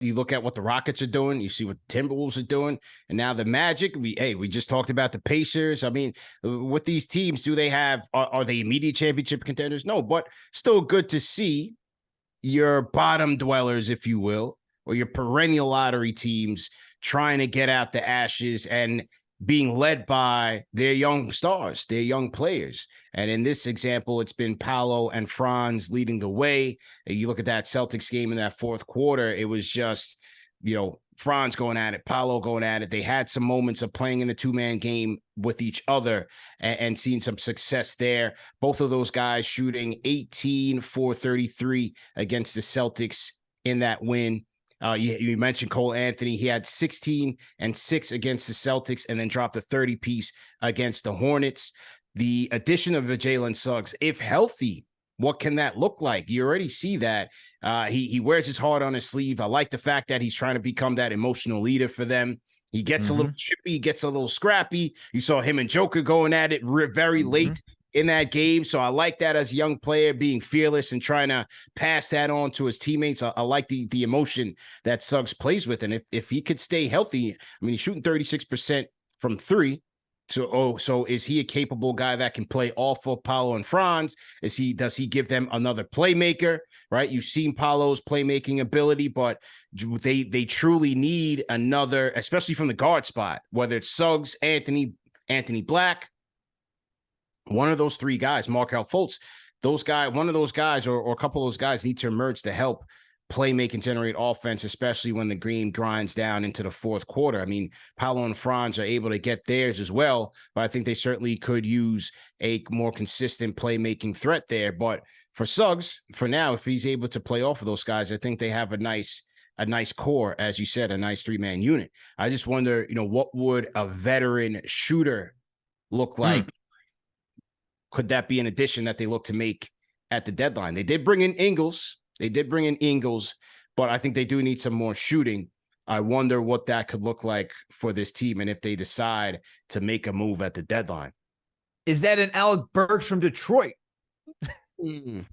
You look at what the Rockets are doing. You see what the Timberwolves are doing. And now the Magic, we just talked about the Pacers. I mean, with these teams, do they have, are they immediate championship contenders? No, but still good to see your bottom dwellers, if you will, or your perennial lottery teams trying to get out the ashes and being led by their young stars, their young players. And in this example, it's been Paolo and Franz leading the way. And you look at that Celtics game in that fourth quarter, it was just, Franz going at it, Paolo going at it. They had some moments of playing in a two-man game with each other and seeing some success there. Both of those guys shooting 18 for 33 against the Celtics in that win. You mentioned Cole Anthony. He had 16 and 6 against the Celtics and then dropped a 30-piece against the Hornets. The addition of Jalen Suggs, if healthy, what can that look like? You already see that. He wears his heart on his sleeve. I like the fact that he's trying to become that emotional leader for them. He gets a little chippy, gets a little scrappy. You saw him and Joker going at it very late in that game. So I like that as a young player, being fearless and trying to pass that on to his teammates. I like the emotion that Suggs plays with. And if he could stay healthy, I mean, he's shooting 36% from three. So is he a capable guy that can play off of Paolo and Franz? Does he give them another playmaker? Right? You've seen Paolo's playmaking ability, but they truly need another, especially from the guard spot, whether it's Suggs, Anthony Black, one of those three guys, Markelle Fultz, one of those guys or a couple of those guys need to emerge to help play, make, and generate offense, especially when the game grinds down into the fourth quarter. I mean, Paolo and Franz are able to get theirs as well, but I think they certainly could use a more consistent playmaking threat there. But for Suggs, for now, if he's able to play off of those guys, I think they have a nice core, as you said, a nice three-man unit. I just wonder, what would a veteran shooter look like? Could that be an addition that they look to make at the deadline? They did bring in Ingles. But I think they do need some more shooting. I wonder what that could look like for this team and if they decide to make a move at the deadline. Is that an Alec Burks from Detroit? Or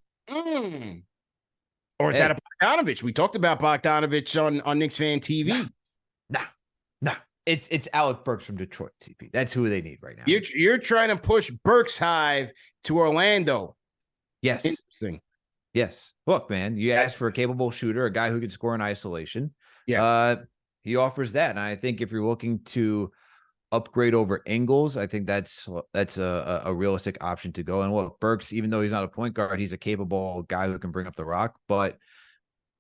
is that a Bogdanovich? We talked about Bogdanovich on Knicks Fan TV. No. It's Alec Burks from Detroit, CP. That's who they need right now. You're trying to push Burks Hive to Orlando. Yes. Interesting. Yes. Look, man, you asked for a capable shooter, a guy who can score in isolation. Yeah. He offers that. And I think if you're looking to upgrade over Ingles, I think that's a realistic option to go. And look, Burks, even though he's not a point guard, he's a capable guy who can bring up the rock. But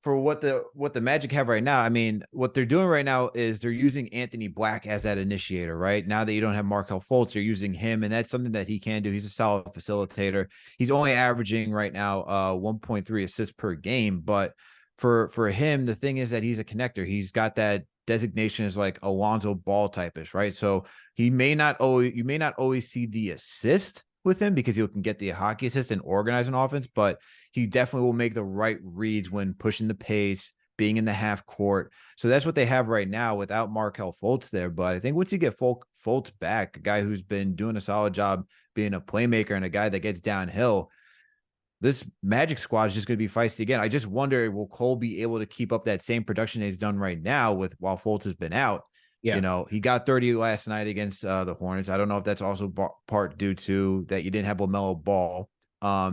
for what the Magic have right now, I mean, what they're doing right now is they're using Anthony Black as that initiator, right? Now that you don't have Markelle Fultz, you're using him, and that's something that he can do. He's a solid facilitator. He's only averaging right now 1.3 assists per game, but for him, the thing is that he's a connector. He's got that designation as like Alonzo Ball type-ish, right? So you may not always see the assist with him because he can get the hockey assist and organize an offense, but he definitely will make the right reads when pushing the pace, being in the half court. So that's what they have right now without Markelle Fultz there. But I think once you get Fultz back, a guy who's been doing a solid job being a playmaker and a guy that gets downhill, this Magic squad is just going to be feisty again. I just wonder, will Cole be able to keep up that same production he's done right now while Fultz has been out? Yeah. He got 30 last night against the Hornets. I don't know if that's also part due to that you didn't have LaMelo Ball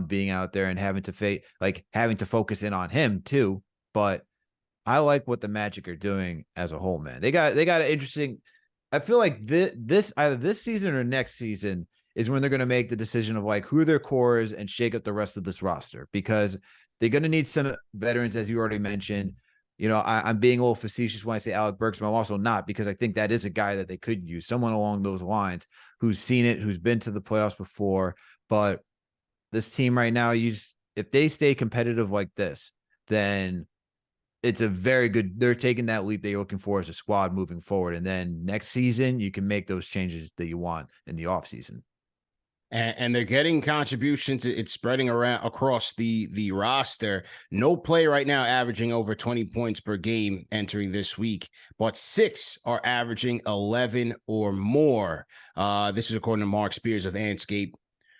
being out there and having to focus in on him too. But I like what the Magic are doing as a whole, man. They got an interesting. I feel like this either this season or next season is when they're going to make the decision of like who their core is and shake up the rest of this roster, because they're going to need some veterans, as you already mentioned. I'm being a little facetious when I say Alec Burks, but I'm also not, because I think that is a guy that they could use, someone along those lines who's seen it, who's been to the playoffs before. But this team right now, if they stay competitive like this, then it's a very good, they're taking that leap that you're looking for as a squad moving forward. And then next season, you can make those changes that you want in the offseason. And they're getting contributions. It's spreading around across the roster. No play right now averaging over 20 points per game entering this week, but 6 are averaging 11 or more. This is according to Mark Spears of Andscape.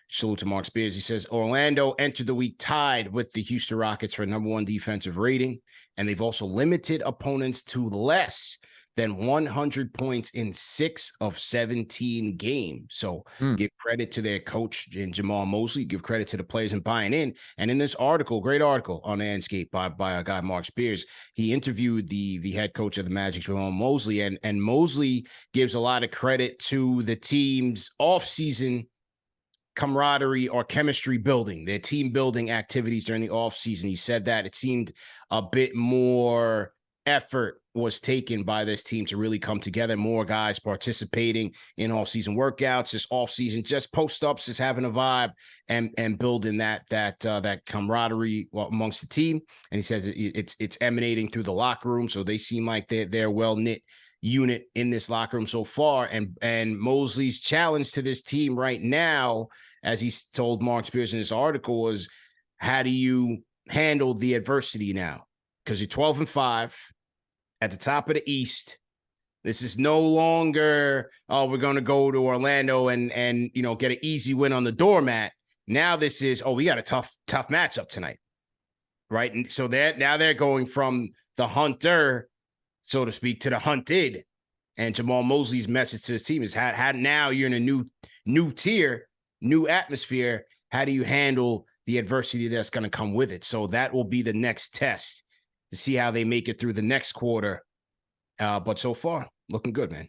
Salute to Mark Spears. He says Orlando entered the week tied with the Houston Rockets for number 1 defensive rating, and they've also limited opponents to less than 100 points in 6 of 17 games. So give credit to their coach and Jamal Mosley. Give credit to the players and buying in. And in this article, great article on Anscape by a guy, Mark Spears, he interviewed the head coach of the Magic, Jamal Mosley, and Mosley gives a lot of credit to the team's offseason camaraderie or chemistry building, their team building activities during the offseason. He said that it seemed a bit more effort was taken by this team to really come together. More guys participating in all-season workouts, this off-season, just post-ups, just having a vibe and building that camaraderie amongst the team. And he says it's emanating through the locker room, so they seem like they're well-knit unit in this locker room so far. And Mosley's challenge to this team right now, as he told Mark Spears in this article, was how do you handle the adversity now? Because you're 12-5 at the top of the East. This is no longer, oh, we're going to go to Orlando and get an easy win on the doormat. Now this is, oh, we got a tough matchup tonight, right? And so they're going from the hunter, so to speak, to the hunted. And Jamal Mosley's message to his team is how now you're in a new tier, new atmosphere. How do you handle the adversity that's going to come with it? So that will be the next test to see how they make it through the next quarter. But so far, looking good, man.